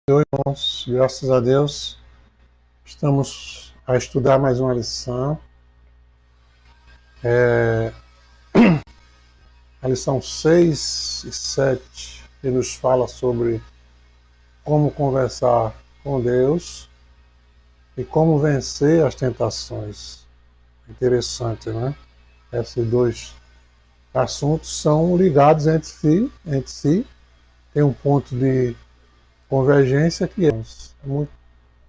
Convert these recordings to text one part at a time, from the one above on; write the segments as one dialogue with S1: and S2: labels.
S1: Irmãos, graças a Deus, estamos a estudar mais uma lição. A lição 6 e 7, que nos fala sobre como conversar com Deus e como vencer as tentações. Interessante, né? Esses dois assuntos são ligados entre si. Tem um ponto de convergência que é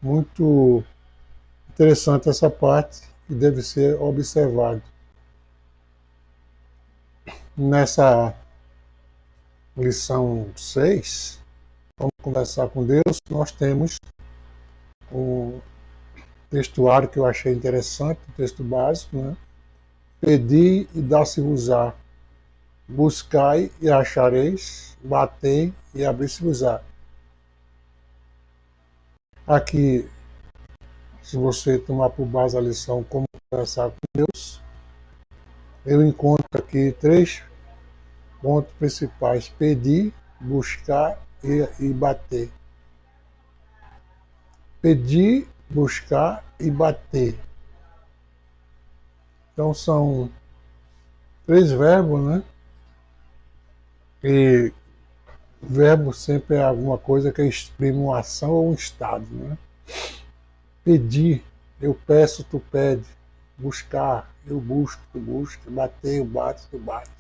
S1: muito interessante essa parte e deve ser observado. Nessa lição 6, vamos conversar com Deus, nós temos um textuário que eu achei interessante, um texto básico, né? Pedi e dá-se-vos-á, buscai e achareis, batei e abri-se-vos-á. Aqui, se você tomar por base a lição como conversar com Deus, eu encontro aqui 3 pontos principais: pedir, buscar e bater. Pedir, buscar e bater. Então são 3 verbos, né? E verbo sempre é alguma coisa que exprime uma ação ou um estado, né? Pedir, eu peço, tu pede. Buscar, eu busco, tu busca. Bater, eu bato, tu bate.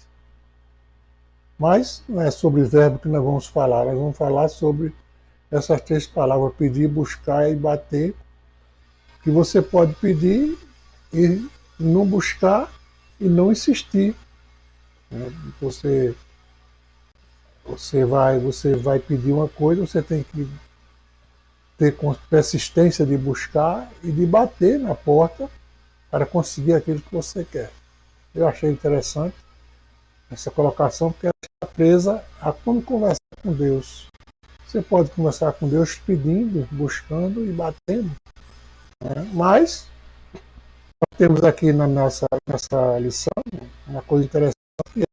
S1: Mas não é sobre verbo que nós vamos falar sobre essas 3 palavras: pedir, buscar e bater, que você pode pedir e não buscar e não insistir. Né? Você vai pedir uma coisa, você tem que ter persistência de buscar e de bater na porta para conseguir aquilo que você quer. Eu achei interessante essa colocação, porque ela está presa a como conversar com Deus. Você pode conversar com Deus pedindo, buscando e batendo. Né? Mas nós temos aqui nessa lição uma coisa interessante, que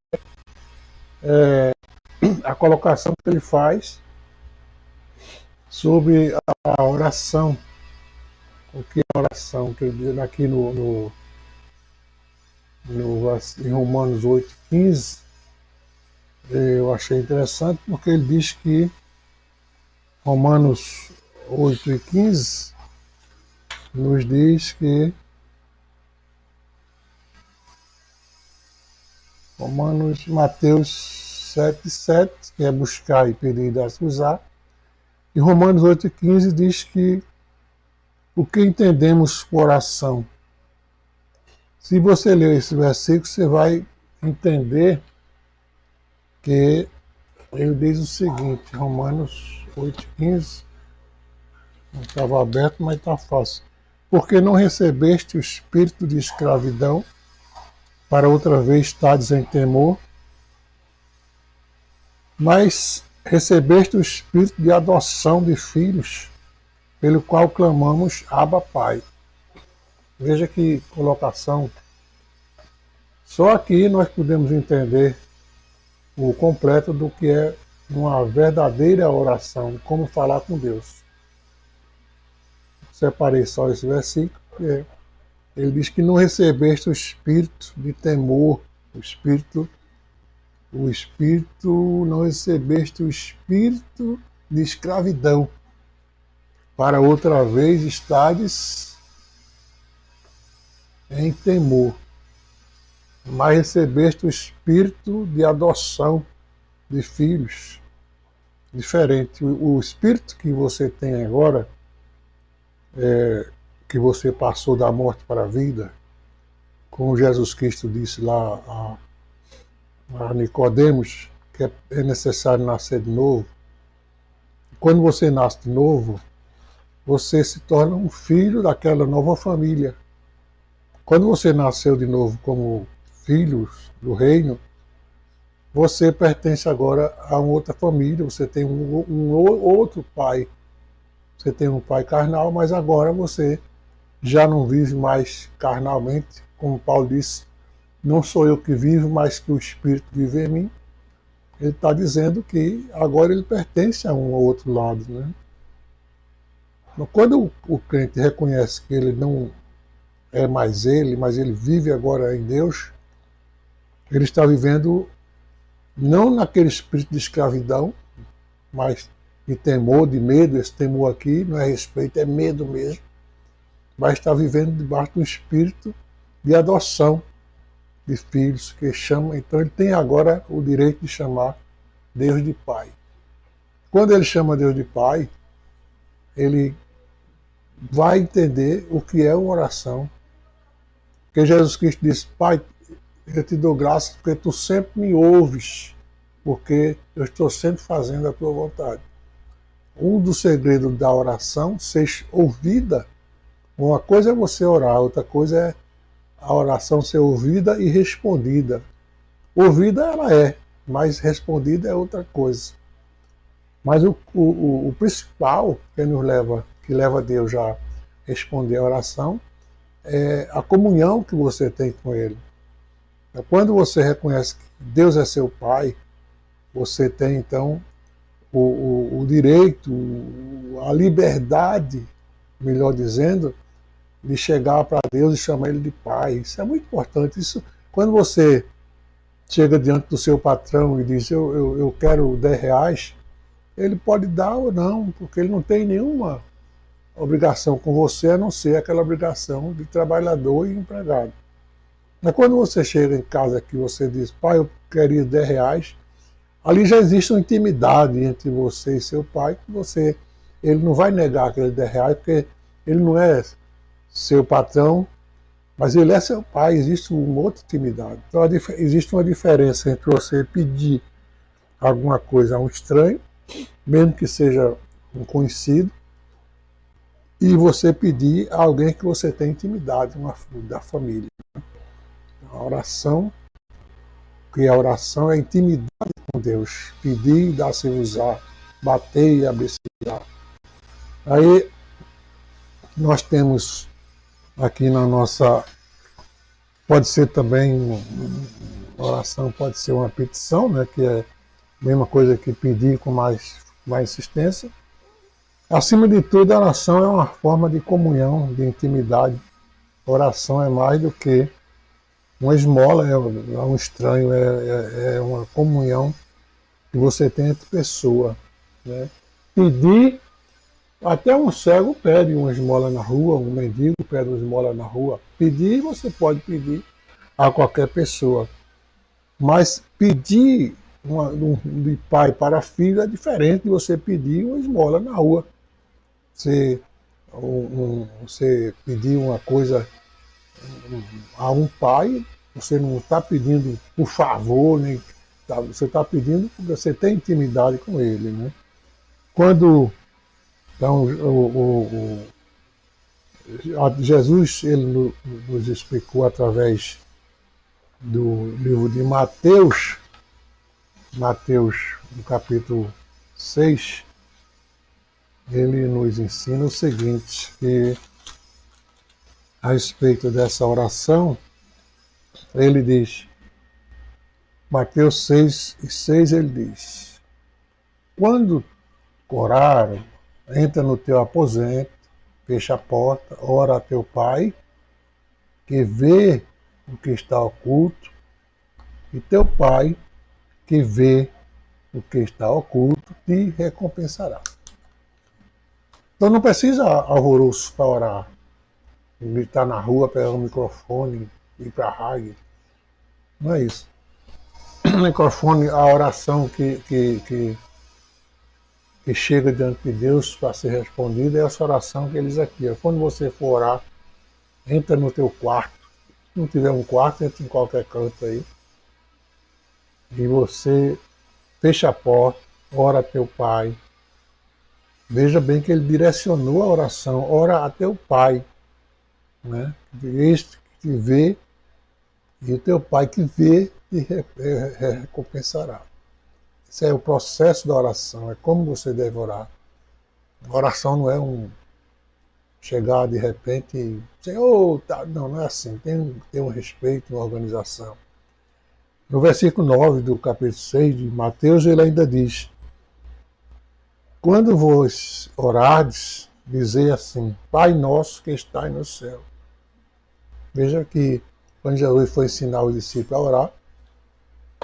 S1: é a colocação que ele faz sobre a oração. O que é oração? Que ele diz aqui em Romanos 8,15, eu achei interessante, porque ele diz que Romanos 8,15 nos diz que Mateus 7,7, que é buscar e pedir e dar-se-vos-á, e Romanos 8,15 diz que o que entendemos por oração. Se você ler esse versículo, você vai entender que ele diz o seguinte, Romanos 8,15, não estava aberto, mas está fácil. Porque não recebeste o espírito de escravidão, para outra vez estades em temor, mas recebeste o espírito de adoção de filhos, pelo qual clamamos Abba Pai. Veja que colocação. Só aqui nós podemos entender o completo do que é uma verdadeira oração, como falar com Deus. Separei só esse versículo, ele diz que não recebeste o espírito de temor, não recebeste o espírito de escravidão, para outra vez estades em temor, mas recebeste o espírito de adoção de filhos. Diferente. O espírito que você tem agora, que você passou da morte para a vida, como Jesus Cristo disse lá a Nicodemos, que é necessário nascer de novo. Quando você nasce de novo, você se torna um filho daquela nova família. Quando você nasceu de novo como filho do reino, você pertence agora a uma outra família, você tem um outro pai. Você tem um pai carnal, mas agora você já não vive mais carnalmente, como Paulo disse, não sou eu que vivo, mas que o Espírito vive em mim. Ele está dizendo que agora ele pertence a um outro lado, né? Quando o crente reconhece que ele não é mais ele, mas ele vive agora em Deus, ele está vivendo não naquele espírito de escravidão, mas de temor, de medo. Esse temor aqui não é respeito, é medo mesmo. Mas está vivendo debaixo do espírito de adoção de filhos, que chama. Então ele tem agora o direito de chamar Deus de Pai. Quando ele chama Deus de Pai, ele vai entender o que é uma oração. Porque Jesus Cristo disse: Pai, eu te dou graças porque tu sempre me ouves, porque eu estou sempre fazendo a tua vontade. Um dos segredos da oração ser ouvida. Uma coisa é você orar, outra coisa é a oração ser ouvida e respondida. Ouvida ela é, mas respondida é outra coisa. Mas o principal que leva Deus a responder a oração é a comunhão que você tem com Ele. Quando você reconhece que Deus é seu Pai, você tem então o direito, a liberdade, melhor dizendo, de chegar para Deus e chamar Ele de Pai. Isso é muito importante. Isso, quando você chega diante do seu patrão e diz: eu quero 10 reais, ele pode dar ou não, porque ele não tem nenhuma obrigação com você, a não ser aquela obrigação de trabalhador e empregado. Mas quando você chega em casa que você diz: pai, eu queria 10 reais, ali já existe uma intimidade entre você e seu pai, que ele não vai negar aqueles 10 reais, porque ele não é seu patrão, mas ele é seu pai. Existe uma outra intimidade. Então existe uma diferença entre você pedir alguma coisa a um estranho, mesmo que seja um conhecido, e você pedir a alguém que você tem intimidade, da família. A oração, que a oração é intimidade com Deus. Pedir e dar-se-vos-á, bater e abrir-se-á. Aí nós temos aqui na nossa... Pode ser também, oração pode ser uma petição, né, que é a mesma coisa que pedir com mais insistência. Acima de tudo, a oração é uma forma de comunhão, de intimidade. A oração é mais do que uma esmola, é um estranho, é uma comunhão que você tem entre pessoas. Né? Pedir, até um cego pede uma esmola na rua, um mendigo pede uma esmola na rua. Pedir, você pode pedir a qualquer pessoa. Mas pedir de pai para filho é diferente de você pedir uma esmola na rua. Você pedir uma coisa a um pai, você não está pedindo por favor, nem você está pedindo porque você tem intimidade com ele. Né? Quando então, Jesus ele nos explicou através do livro de Mateus, no capítulo 6, ele nos ensina o seguinte, que a respeito dessa oração, ele diz, Mateus 6:6, ele diz: quando orares, entra no teu aposento, fecha a porta, ora a teu pai, que vê o que está oculto, e teu pai, que vê o que está oculto, te recompensará. Então não precisa alvoroço para orar, gritar na rua, pegar o microfone, ir para a rádio. Não é isso. O microfone, a oração que chega diante de Deus para ser respondida é essa oração que eles aqui. Quando você for orar, entra no teu quarto. Se não tiver um quarto, entra em qualquer canto aí. E você fecha a porta, ora a teu pai. Veja bem que ele direcionou a oração, ora a teu pai. Né? Este que te vê, e o teu pai que vê te recompensará. Esse é o processo da oração, é como você deve orar. A oração não é chegar de repente e Senhor, tá. Não é assim, tem um respeito, uma organização. No versículo 9 do capítulo 6 de Mateus, ele ainda diz: quando vos orardes, dizer assim: Pai nosso que está no céu. Veja que quando Jesus foi ensinar os discípulos a orar,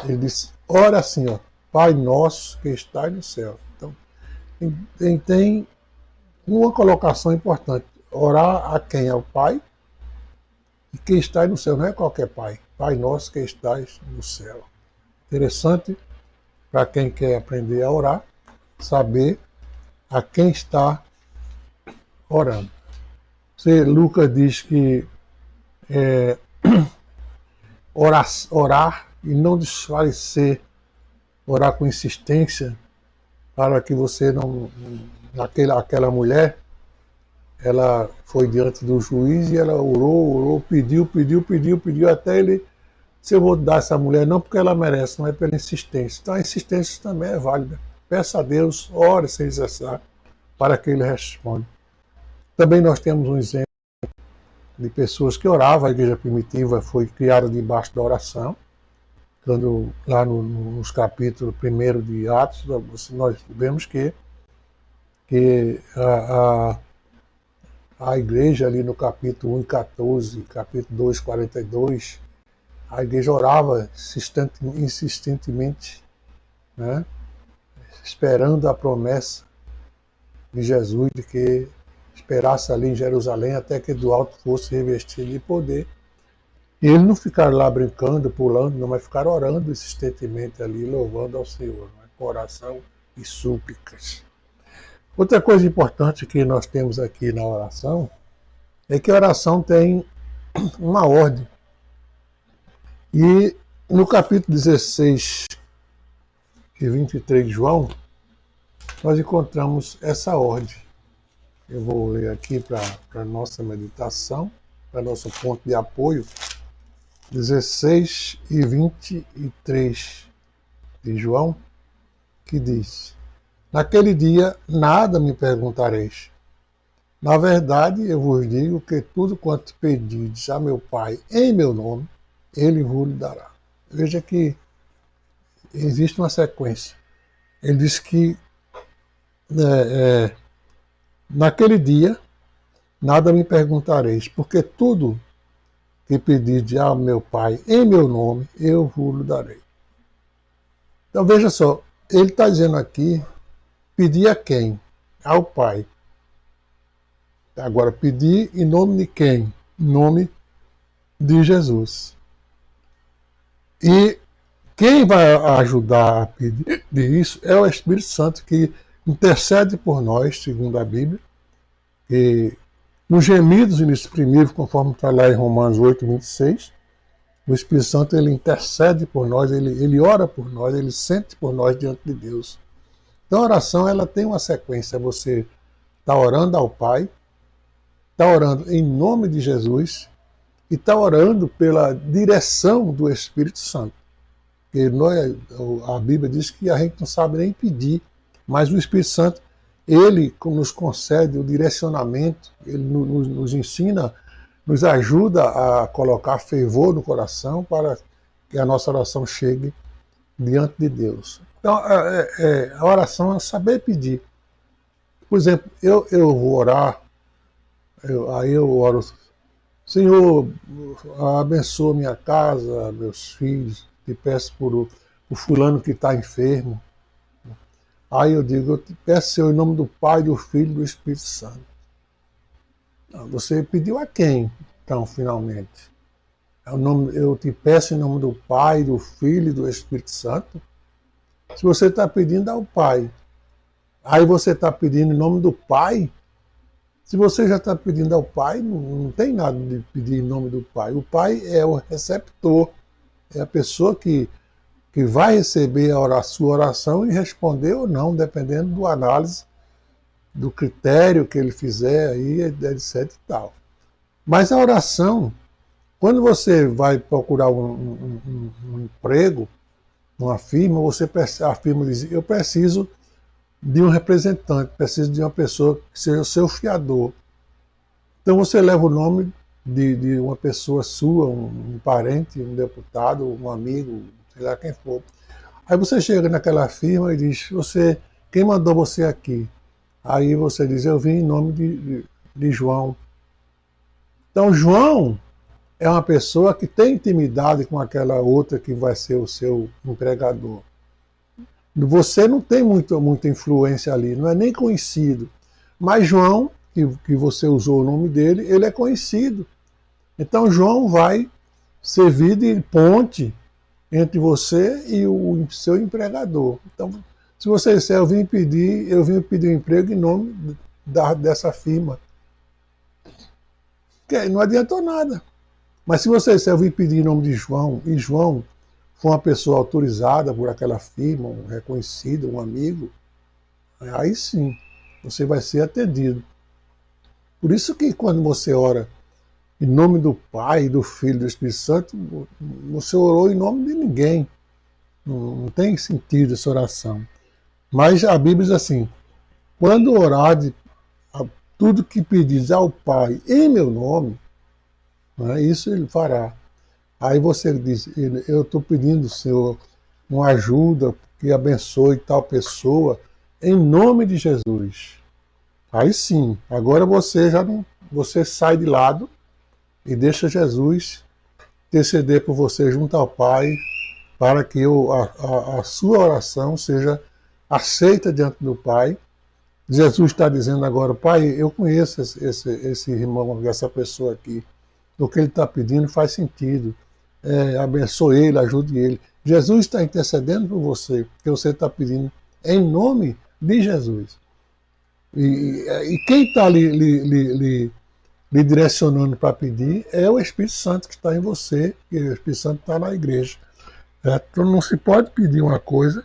S1: ele disse: ora assim, ó, Pai nosso que está no céu. Então, tem uma colocação importante: orar a quem? Ao Pai, e quem está no céu não é qualquer Pai. Pai nosso que estás no céu. Interessante para quem quer aprender a orar, saber a quem está orando. Lucas diz que orar e não desfalecer, orar com insistência, para que você não... Aquela mulher, ela foi diante do juiz e ela orou, pediu, até ele... Se eu vou dar essa mulher, não porque ela merece, não é pela insistência. Então a insistência também é válida. Peça a Deus, ore sem cessar, para que ele responda. Também nós temos um exemplo de pessoas que oravam. A igreja primitiva foi criada debaixo da oração. Quando lá nos capítulos 1 de Atos, nós vemos que a igreja ali no capítulo 1 e 14, capítulo 2, 42, a igreja orava insistentemente, né, esperando a promessa de Jesus, de que esperasse ali em Jerusalém até que do alto fosse revestido de poder. E eles não ficaram lá brincando, pulando, não, mas ficaram orando insistentemente ali, louvando ao Senhor, né, com oração e súplicas. Outra coisa importante que nós temos aqui na oração é que a oração tem uma ordem. E no capítulo 16 e 23 de João, nós encontramos essa ordem. Eu vou ler aqui para a nossa meditação, para nosso ponto de apoio, 16 e 23 de João, que diz: naquele dia nada me perguntareis. Na verdade, eu vos digo que tudo quanto pedides a meu Pai em meu nome, ele vos dará. Veja que existe uma sequência. Ele diz que naquele dia nada me perguntareis, porque tudo que pedirdes ao meu Pai em meu nome, eu vos darei. Então veja só, ele está dizendo aqui, pedir a quem? Ao Pai. Agora, pedir em nome de quem? Em nome de Jesus. E quem vai ajudar a pedir isso é o Espírito Santo, que intercede por nós, segundo a Bíblia, e nos gemidos inexprimíveis, conforme está lá em Romanos 8, 26, o Espírito Santo ele intercede por nós, ele ora por nós, ele sente por nós diante de Deus. Então a oração ela tem uma sequência, você está orando ao Pai, está orando em nome de Jesus e está orando pela direção do Espírito Santo. Porque a Bíblia diz que a gente não sabe nem pedir, mas o Espírito Santo, ele nos concede o direcionamento, ele nos ensina, nos ajuda a colocar fervor no coração para que a nossa oração chegue diante de Deus. Então, a oração é saber pedir. Por exemplo, eu vou orar, aí eu oro: Senhor, abençoa minha casa, meus filhos, te peço por o fulano que está enfermo. Aí eu digo: eu te peço, Senhor, em nome do Pai, do Filho e do Espírito Santo. Você pediu a quem, então, finalmente? Eu te peço em nome do Pai, do Filho e do Espírito Santo. Se você está pedindo ao Pai, aí você está pedindo em nome do Pai. Se você já está pedindo ao Pai, não tem nada de pedir em nome do Pai. O Pai é o receptor, é a pessoa que vai receber a sua oração e responder ou não, dependendo do análise, do critério que ele fizer, aí, etc e tal. Mas a oração, quando você vai procurar um emprego, uma firma, a firma diz: eu preciso de um representante, preciso de uma pessoa que seja o seu fiador. Então você leva o nome de uma pessoa sua, um parente, um deputado, um amigo, sei lá quem for. Aí você chega naquela firma e diz: quem mandou você aqui? Aí você diz, eu vim em nome de João. Então, João é uma pessoa que tem intimidade com aquela outra que vai ser o seu empregador. Você não tem muita influência ali, não é nem conhecido. Mas João, que você usou o nome dele, ele é conhecido. Então João vai servir de ponte entre você e o seu empregador. Então, se você disser, eu vim pedir um emprego em nome dessa firma, não adiantou nada. Mas se você disser, eu vim pedir em nome de João, e João for uma pessoa autorizada por aquela firma, um reconhecido, um amigo, aí sim, você vai ser atendido. Por isso que quando você ora em nome do Pai, do Filho e do Espírito Santo, você orou em nome de ninguém. Não tem sentido essa oração. Mas a Bíblia diz assim, quando orar tudo que pedis ao Pai em meu nome, né, isso ele fará. Aí você diz, eu estou pedindo, Senhor, uma ajuda que abençoe tal pessoa em nome de Jesus. Aí sim, agora você já não, você sai de lado e deixa Jesus interceder por você junto ao Pai para que a sua oração seja aceita diante do Pai. Jesus está dizendo agora, Pai, eu conheço esse irmão, essa pessoa aqui. O que ele está pedindo faz sentido. Abençoe ele, ajude ele. Jesus está intercedendo por você, porque você está pedindo em nome de Jesus. E quem está lhe direcionando para pedir é o Espírito Santo que está em você, e o Espírito Santo está na igreja. Então não se pode pedir uma coisa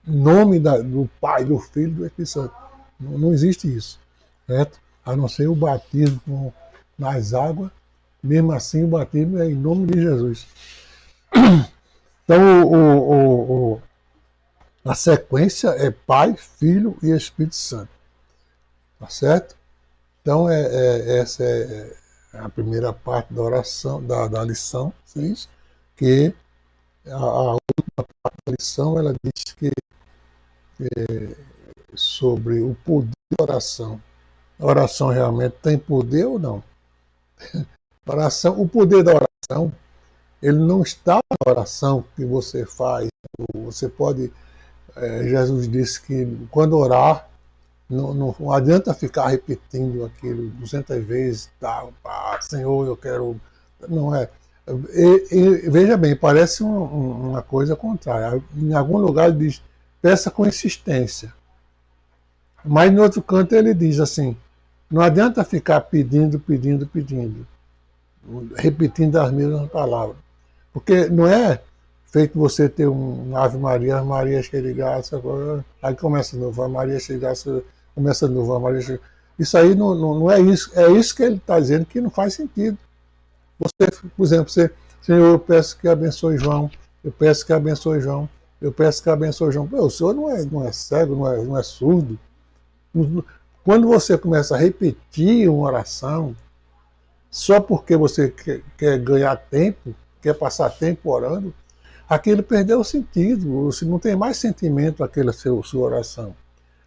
S1: em nome do Pai, do Filho e do Espírito Santo. Não existe isso. Certo? A não ser o batismo nas águas, mesmo assim o batismo é em nome de Jesus. Então a sequência é Pai, Filho e Espírito Santo. Tá certo? Então essa é a primeira parte da oração, da lição 6, que a última parte da lição ela diz que sobre o poder da oração. A oração realmente tem poder ou não? O poder da oração, ele não está na oração que você faz. Você pode, Jesus disse que quando orar, não adianta ficar repetindo aquilo 200 vezes, Senhor, eu quero. Não é. Veja bem, parece uma coisa contrária. Em algum lugar ele diz, peça com insistência. Mas no outro canto ele diz assim, não adianta ficar pedindo, repetindo as mesmas palavras. Porque não é feito você ter um Ave Maria, Maria cheia de graça, aí começa de novo, a Maria cheia de graça, começa de novo, a Maria cheia de graça. Isso aí não é isso. É isso que ele está dizendo que não faz sentido. Você, por exemplo, Senhor, eu peço que abençoe João, eu peço que abençoe João, eu peço que abençoe João. Pô, o Senhor não é cego, não é surdo. Quando você começa a repetir uma oração, só porque você quer ganhar tempo, quer passar tempo orando, aquilo perdeu o sentido. Você não tem mais sentimento aquela sua oração.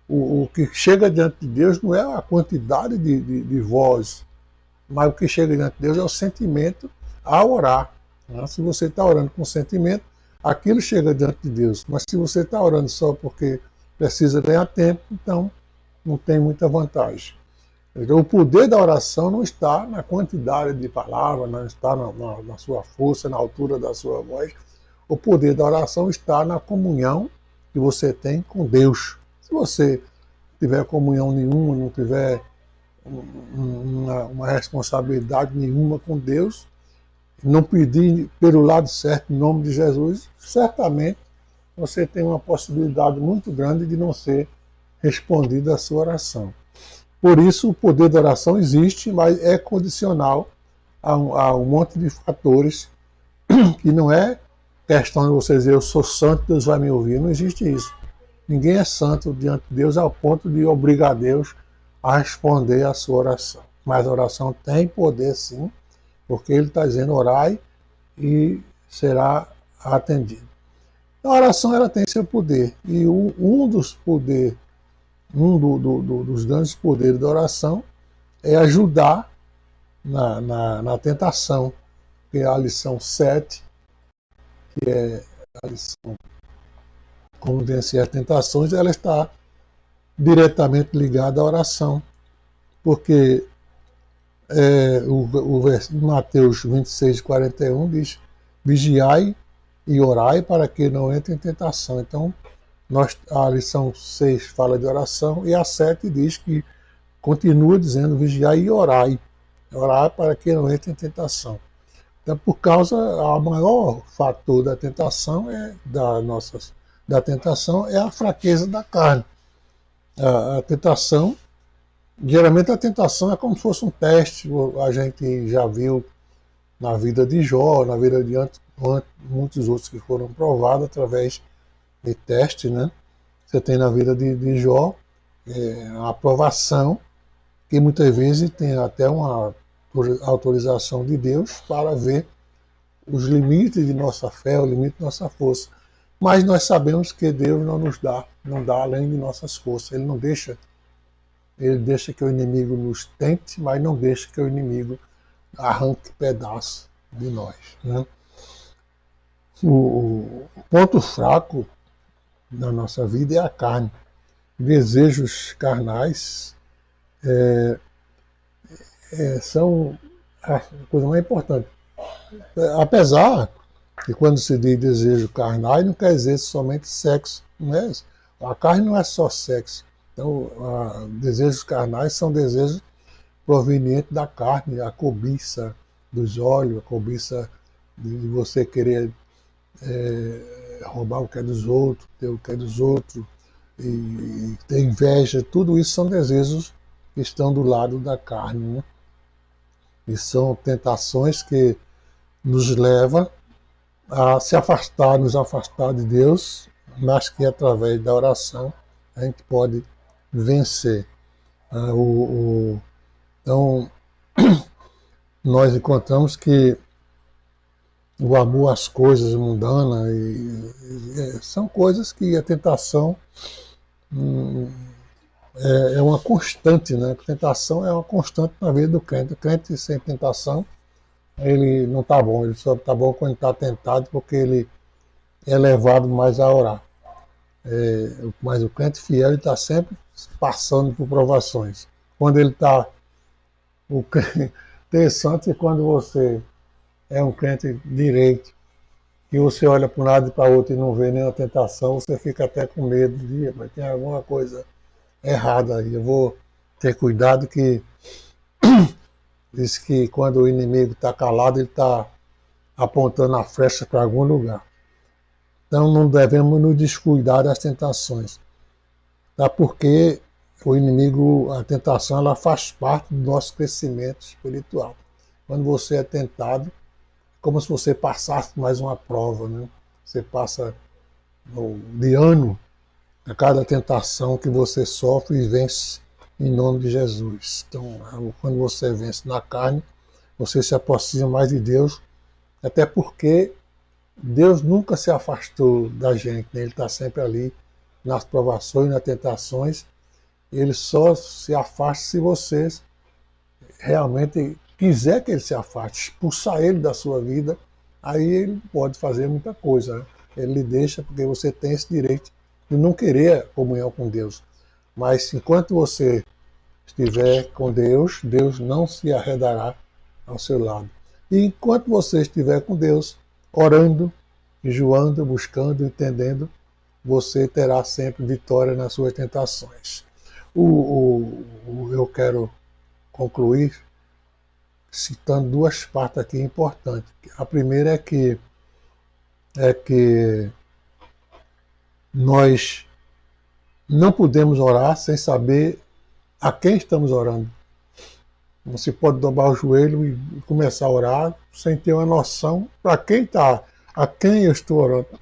S1: O que chega diante de Deus não é a quantidade de voz, mas o que chega diante de Deus é o sentimento ao orar. Né? Se você está orando com sentimento, aquilo chega diante de Deus. Mas se você está orando só porque precisa ganhar tempo, então não tem muita vantagem. Então, o poder da oração não está na quantidade de palavras, não está na sua força, na altura da sua voz. O poder da oração está na comunhão que você tem com Deus. Se você tiver comunhão nenhuma, não tiver uma responsabilidade nenhuma com Deus, não pedir pelo lado certo em nome de Jesus, certamente você tem uma possibilidade muito grande de não ser respondida a sua oração. Por isso, o poder da oração existe, mas é condicional a um monte de fatores que não é questão de você dizer eu sou santo, Deus vai me ouvir. Não existe isso. Ninguém é santo diante de Deus ao ponto de obrigar Deus a responder a sua oração. Mas a oração tem poder sim, porque ele está dizendo orai e será atendido. A oração ela tem seu poder. E um dos poderes dos grandes poderes da oração é ajudar na tentação, que é a lição 7, que é a lição como vencer as tentações, ela está diretamente ligada à oração, porque Mateus 26:41 diz: vigiai e orai para que não entre em tentação. Então, a lição 6 fala de oração e a 7 diz que continua dizendo: vigiai e orai. Orar para que não entre em tentação. Então, por causa, a maior fator da tentação da tentação é a fraqueza da carne. A tentação, geralmente a tentação é como se fosse um teste. A gente já viu na vida de Jó, na vida de muitos outros que foram provados através de teste, né? Você tem na vida de Jó a aprovação, que muitas vezes tem até uma autorização de Deus para ver os limites de nossa fé, o limite de nossa força. Mas nós sabemos que Deus não dá além de nossas forças. Ele deixa que o inimigo nos tente, mas não deixa que o inimigo arranque pedaços de nós, né? O ponto fraco da nossa vida é a carne. Desejos carnais são a coisa mais importante. Apesar que quando se diz desejo carnal, não quer dizer somente sexo. Não é? A carne não é só sexo. Então, desejos carnais são desejos provenientes da carne, a cobiça dos olhos, a cobiça de você querer roubar o que é dos outros, ter o que é dos outros, e ter inveja. Tudo isso são desejos que estão do lado da carne, né? E são tentações que nos levam a nos afastar de Deus, mas que através da oração a gente pode vencer. Então, nós encontramos que o amor às coisas mundanas são coisas que a tentação é uma constante, né? A tentação é uma constante na vida do crente. O crente sem tentação, ele não está bom, ele só está bom quando está tentado, porque ele é levado mais a orar. Mas o crente fiel está sempre passando por provações. Quando ele está... Interessante é quando você é um crente direito, e você olha para um lado e para o outro e não vê nenhuma tentação, você fica até com medo de, mas tem alguma coisa errada aí. Eu vou ter cuidado, que diz que quando o inimigo está calado, ele está apontando a flecha para algum lugar. Então não devemos nos descuidar das tentações, tá? Porque o inimigo, a tentação, ela faz parte do nosso crescimento espiritual. Quando você é tentado, é como se você passasse mais uma prova, né? Você passa de ano a cada tentação que você sofre e vence em nome de Jesus. Então, quando você vence na carne, você se aproxima mais de Deus, até porque Deus nunca se afastou da gente, né? Ele está sempre ali nas provações, nas tentações. Ele só se afasta se você realmente quiser que ele se afaste, expulsar ele da sua vida, aí ele pode fazer muita coisa, né? Ele lhe deixa porque você tem esse direito de não querer comunhão com Deus. Mas enquanto você estiver com Deus, Deus não se arredará ao seu lado. E enquanto você estiver com Deus, orando, jejuando, buscando, entendendo, você terá sempre vitória nas suas tentações. Eu quero concluir citando duas partes aqui importantes. A primeira é que nós não podemos orar sem saber a quem estamos orando. Você pode dobrar o joelho e começar a orar sem ter uma noção para quem está, a quem eu estou orando.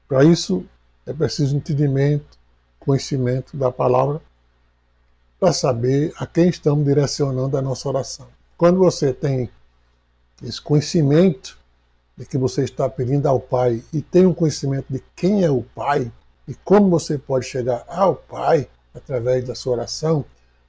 S1: Para isso é preciso entendimento, conhecimento da palavra, para saber a quem estamos direcionando a nossa oração. Quando você tem esse conhecimento de que você está pedindo ao Pai e tem um conhecimento de quem é o Pai e como você pode chegar ao Pai, através da sua oração,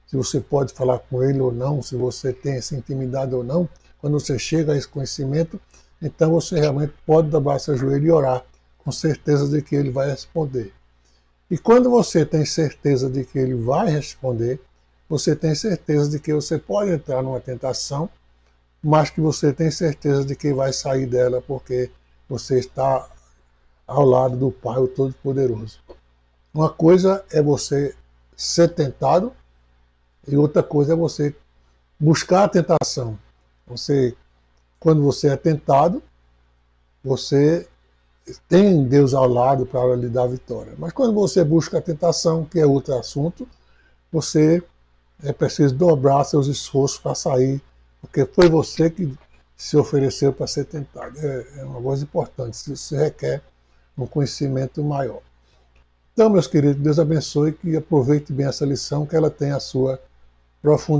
S1: se você pode falar com ele ou não, se você tem essa intimidade ou não, quando você chega a esse conhecimento, então você realmente pode dobrar seu joelho e orar, com certeza de que ele vai responder. E quando você tem certeza de que ele vai responder, você tem certeza de que você pode entrar numa tentação, mas que você tem certeza de que vai sair dela porque você está ao lado do Pai, o Todo-Poderoso. Uma coisa é você ser tentado e outra coisa é você buscar a tentação. Quando você é tentado, você tem Deus ao lado para lhe dar a vitória. Mas quando você busca a tentação, que é outro assunto, você é preciso dobrar seus esforços para sair, porque foi você que se ofereceu para ser tentado. É uma coisa importante, isso requer um conhecimento maior. Então, meus queridos, Deus abençoe, que aproveite bem essa lição, que ela tenha a sua profundidade.